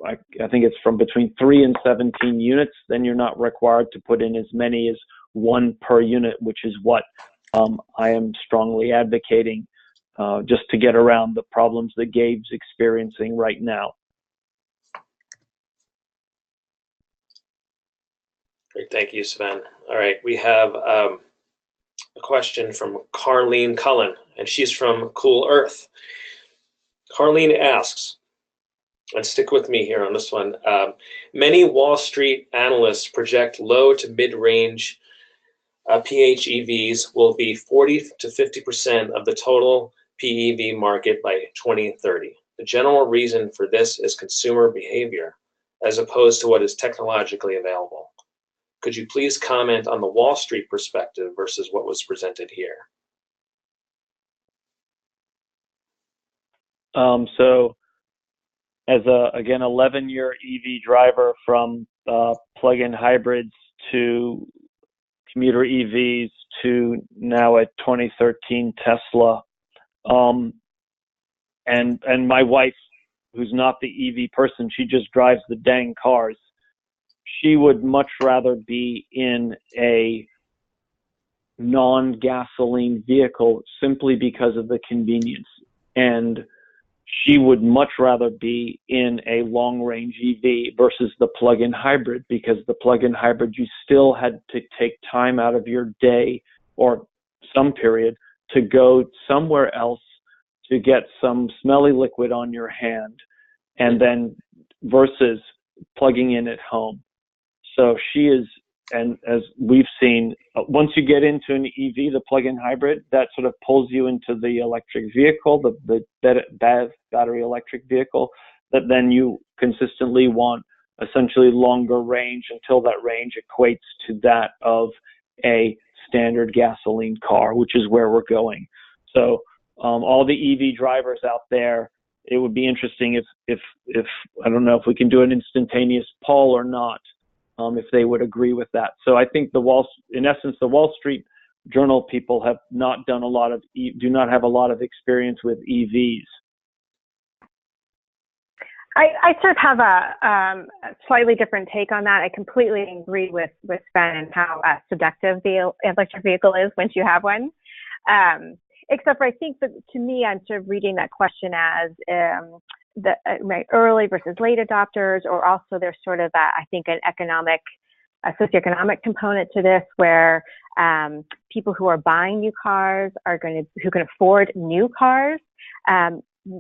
I think it's from between 3 and 17 units. Then you're not required to put in as many as 1 per unit, which is what I am strongly advocating, just to get around the problems that Gabe's experiencing right now. Great, thank you, Sven. All right, we have a question from Carlene Cullen, and she's from Cool Earth. Carlene asks, and stick with me here on this one, many Wall Street analysts project low to mid-range PHEVs will be 40 to 50% of the total PEV market by 2030. The general reason for this is consumer behavior, as opposed to what is technologically available. Could you please comment on the Wall Street perspective versus what was presented here? So as again, 11-year EV driver from plug-in hybrids to commuter EVs to now at 2013 Tesla. And my wife, who's not the EV person, she just drives the dang cars. She would much rather be in a non-gasoline vehicle simply because of the convenience. And she would much rather be in a long-range EV versus the plug-in hybrid, because the plug-in hybrid, you still had to take time out of your day or some period to go somewhere else to get some smelly liquid on your hand, and then versus plugging in at home. So she is, and as we've seen, once you get into an EV, the plug-in hybrid, that sort of pulls you into the electric vehicle, the BEV, battery electric vehicle, that then you consistently want essentially longer range until that range equates to that of a standard gasoline car, which is where we're going. So all the EV drivers out there, it would be interesting if I don't know if we can do an instantaneous poll or not, if they would agree with that. So I think the Wall Street Journal people have not done do not have a lot of experience with EVs. I sort of have a slightly different take on that. I completely agree with Sven and how seductive the electric vehicle is once you have one. Except for I think that to me, I'm sort of reading that question as the early versus late adopters, or also there's sort of I think a socioeconomic component to this, where people who are buying new cars who can afford new cars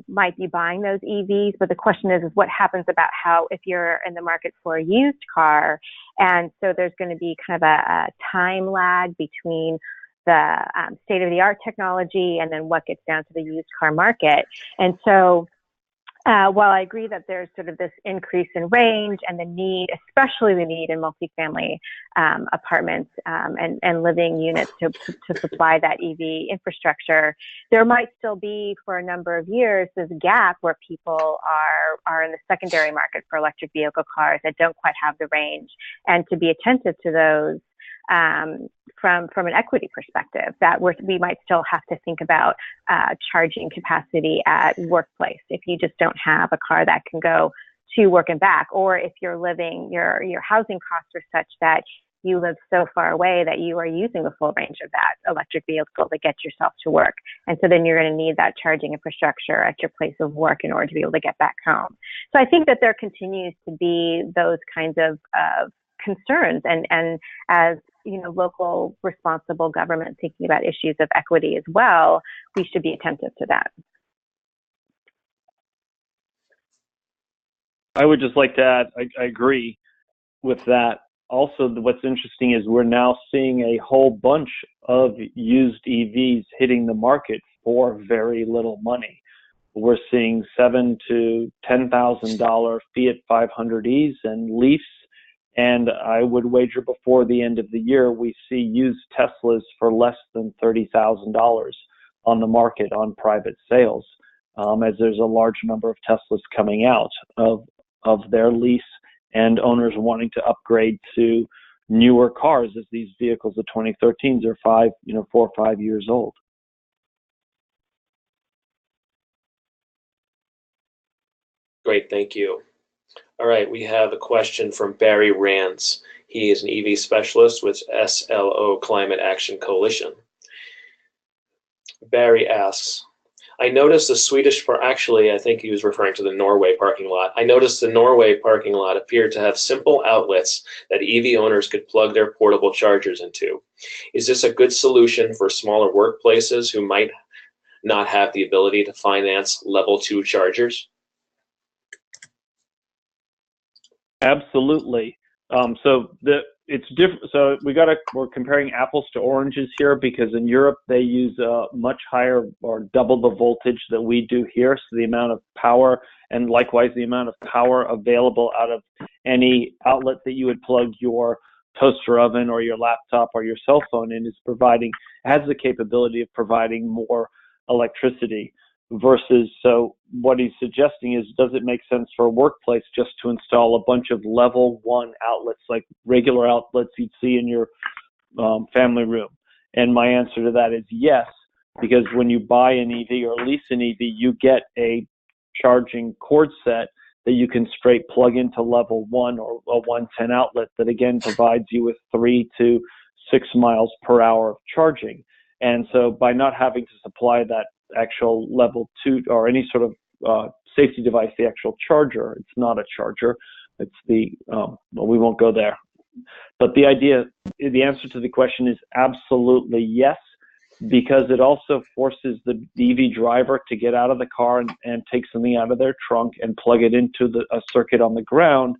might be buying those EVs. But the question is what happens about if you're in the market for a used car, and so there's going to be kind of a time lag between the state-of-the-art technology and then what gets down to the used car market. And so while I agree that there's sort of this increase in range and the need, especially the need in multifamily apartments and living units to supply that EV infrastructure, there might still be for a number of years this gap where people are in the secondary market for electric vehicle cars that don't quite have the range, and to be attentive to those from an equity perspective, that we might still have to think about charging capacity at workplace if you just don't have a car that can go to work and back, or if you're living, your housing costs are such that you live so far away that you are using the full range of that electric vehicle to get yourself to work. And so then you're going to need that charging infrastructure at your place of work in order to be able to get back home. So I think that there continues to be those kinds of concerns, and as local responsible government thinking about issues of equity as well, we should be attentive to that. I would just like to add, I agree with that. Also, what's interesting is we're now seeing a whole bunch of used EVs hitting the market for very little money. We're seeing $7,000 to $10,000 Fiat 500Es and Leafs. And I would wager before the end of the year, we see used Teslas for less than $30,000 on the market on private sales, as there's a large number of Teslas coming out of their lease, and owners wanting to upgrade to newer cars as these vehicles, the 2013s, are 4 or 5 years old. Great, thank you. All right, we have a question from Barry Rands. He is an EV specialist with SLO Climate Action Coalition. Barry asks, I noticed the Swedish, actually I think he was referring to the Norway parking lot. I noticed the Norway parking lot appeared to have simple outlets that EV owners could plug their portable chargers into. Is this a good solution for smaller workplaces who might not have the ability to finance level 2 chargers? Absolutely. It's different. So we're comparing apples to oranges here, because in Europe they use a much higher or double the voltage that we do here. So the amount of power, and likewise the amount of power available out of any outlet that you would plug your toaster oven or your laptop or your cell phone in, has the capability of providing more electricity. Versus, so what he's suggesting is, does it make sense for a workplace just to install a bunch of level 1 outlets, like regular outlets you'd see in your family room? And my answer to that is yes, because when you buy an EV or lease an EV, you get a charging cord set that you can straight plug into level 1 or a 110 outlet that again provides you with 3 to 6 miles per hour of charging. And so by not having to supply that actual level 2 or any sort of safety device, the actual charger, it's not a charger, it's well, we won't go there. But the answer to the question is absolutely yes. because it also forces the EV driver to get out of the car and take something out of their trunk and plug it into a circuit on the ground.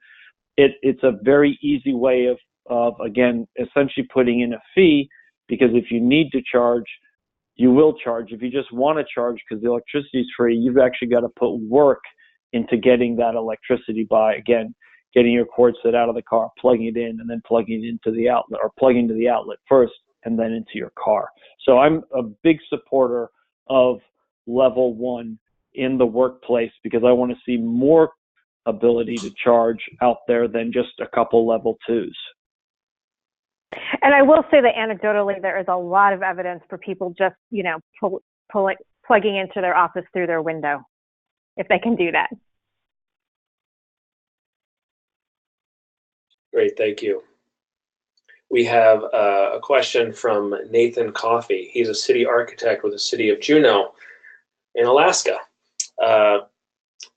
It's a very easy way of again, essentially putting in a fee, because if you need to charge, you will charge. If you just want to charge because the electricity is free, you've actually got to put work into getting that electricity by, again, getting your cord set out of the car, plugging it in, and then plugging it into the outlet, or plugging to the outlet first and then into your car. So I'm a big supporter of level 1 in the workplace, because I want to see more ability to charge out there than just a couple level 2s. And I will say that anecdotally, there is a lot of evidence for people just, plugging into their office through their window, if they can do that. Great, thank you. We have a question from Nathan Coffey. He's a city architect with the city of Juneau in Alaska.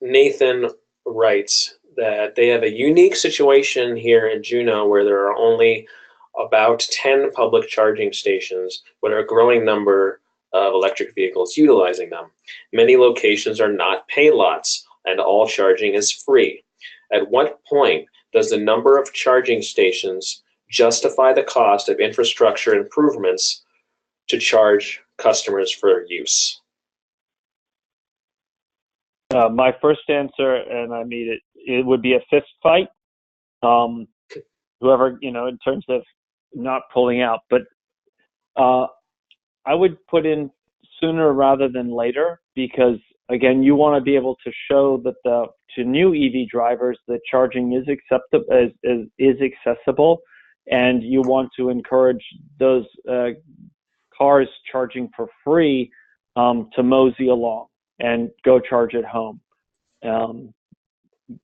Nathan writes that they have a unique situation here in Juneau where there are only about 10 public charging stations, but a growing number of electric vehicles utilizing them. Many locations are not pay lots, and all charging is free. At what point does the number of charging stations justify the cost of infrastructure improvements to charge customers for use? My first answer, and I mean it would be a fist fight. Whoever, in terms of not pulling out, but I would put in sooner rather than later, because again, you want to be able to show that to new EV drivers that charging is accessible, and you want to encourage those cars charging for free to mosey along and go charge at home.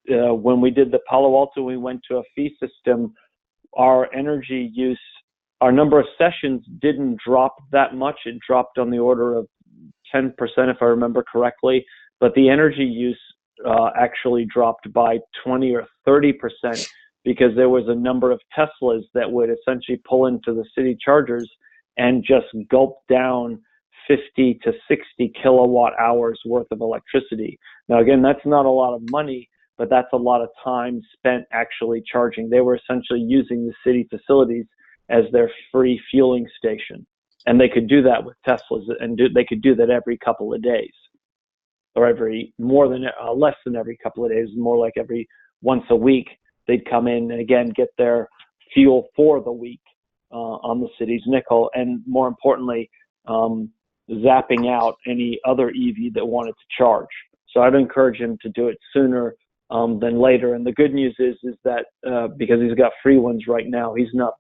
When we did the Palo Alto, we went to a fee system. Our energy use, our number of sessions didn't drop that much. It dropped on the order of 10%, if I remember correctly, but the energy use actually dropped by 20 or 30%, because there was a number of Teslas that would essentially pull into the city chargers and just gulp down 50 to 60 kilowatt hours worth of electricity. Now, again, that's not a lot of money, but that's a lot of time spent actually charging. They were essentially using the city facilities as their free fueling station. And they could do that with Teslas, and they could do that every couple of days, or less than every couple of days, more like every once a week. They'd come in and again get their fuel for the week on the city's nickel, and more importantly, zapping out any other EV that wanted to charge. So I'd encourage him to do it sooner than later. And the good news is that because he's got free ones right now, he's not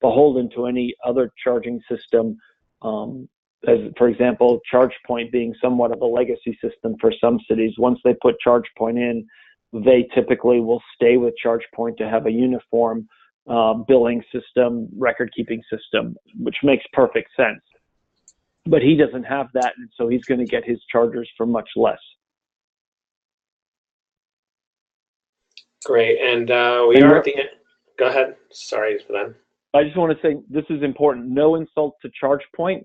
beholden to any other charging system. As for example, ChargePoint being somewhat of a legacy system for some cities. Once they put ChargePoint in, they typically will stay with ChargePoint to have a uniform billing system, record-keeping system, which makes perfect sense. But he doesn't have that, and so he's going to get his chargers for much less. Great, and we are at the end. Go ahead. Sorry for that. I just want to say this is important. No insult to ChargePoint.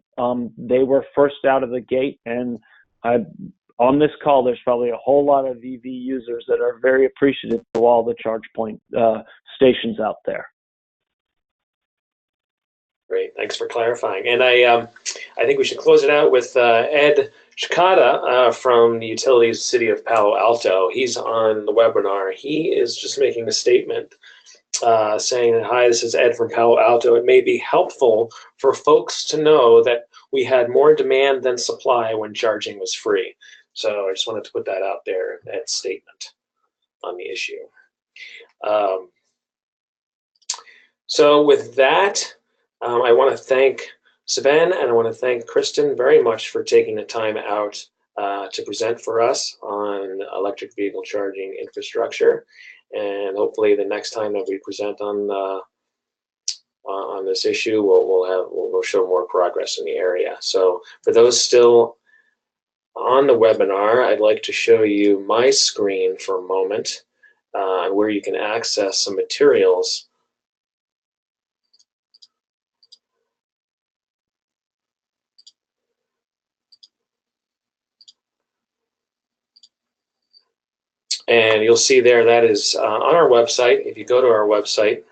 They were first out of the gate, and on this call, there's probably a whole lot of EV users that are very appreciative of all the ChargePoint stations out there. Great, thanks for clarifying. And I think we should close it out with Ed Shikata from the utilities City of Palo Alto. He's on the webinar. He is just making a statement saying, "Hi, this is Ed from Palo Alto. It may be helpful for folks to know that we had more demand than supply when charging was free." So I just wanted to put that out there, that statement on the issue. So with that, I want to thank Sven and I want to thank Kristin very much for taking the time out to present for us on electric vehicle charging infrastructure. And hopefully the next time that we present on this issue, we'll show more progress in the area. So for those still on the webinar, I'd like to show you my screen for a moment where you can access some materials. And you'll see there that is on our website. If you go to our website,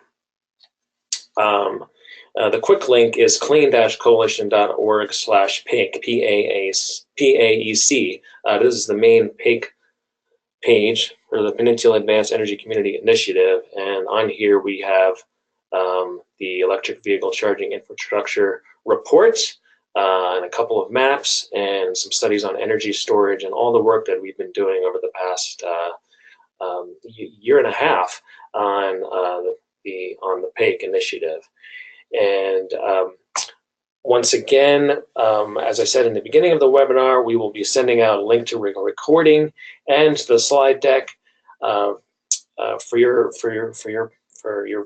the quick link is clean-coalition.org/PAEC, P-A-E-C. This is the main PAEC page for the Peninsula Advanced Energy Community Initiative. And on here we have the electric vehicle charging infrastructure report, and a couple of maps and some studies on energy storage and all the work that we've been doing over the past year and a half on the PAEC initiative. And once again, as I said in the beginning of the webinar, we will be sending out a link to a recording and the slide deck for your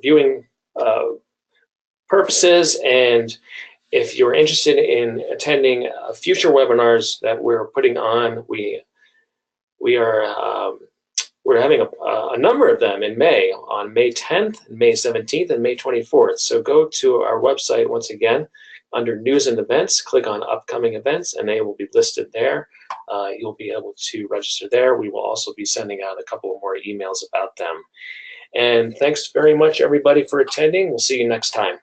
viewing purposes. And if you're interested in attending future webinars that we're putting on, we're having a number of them in May, on May 10th, May 17th, and May 24th. So go to our website once again, under News and Events, click on Upcoming Events, and they will be listed there. You'll be able to register there. We will also be sending out a couple of more emails about them. And thanks very much, everybody, for attending. We'll see you next time.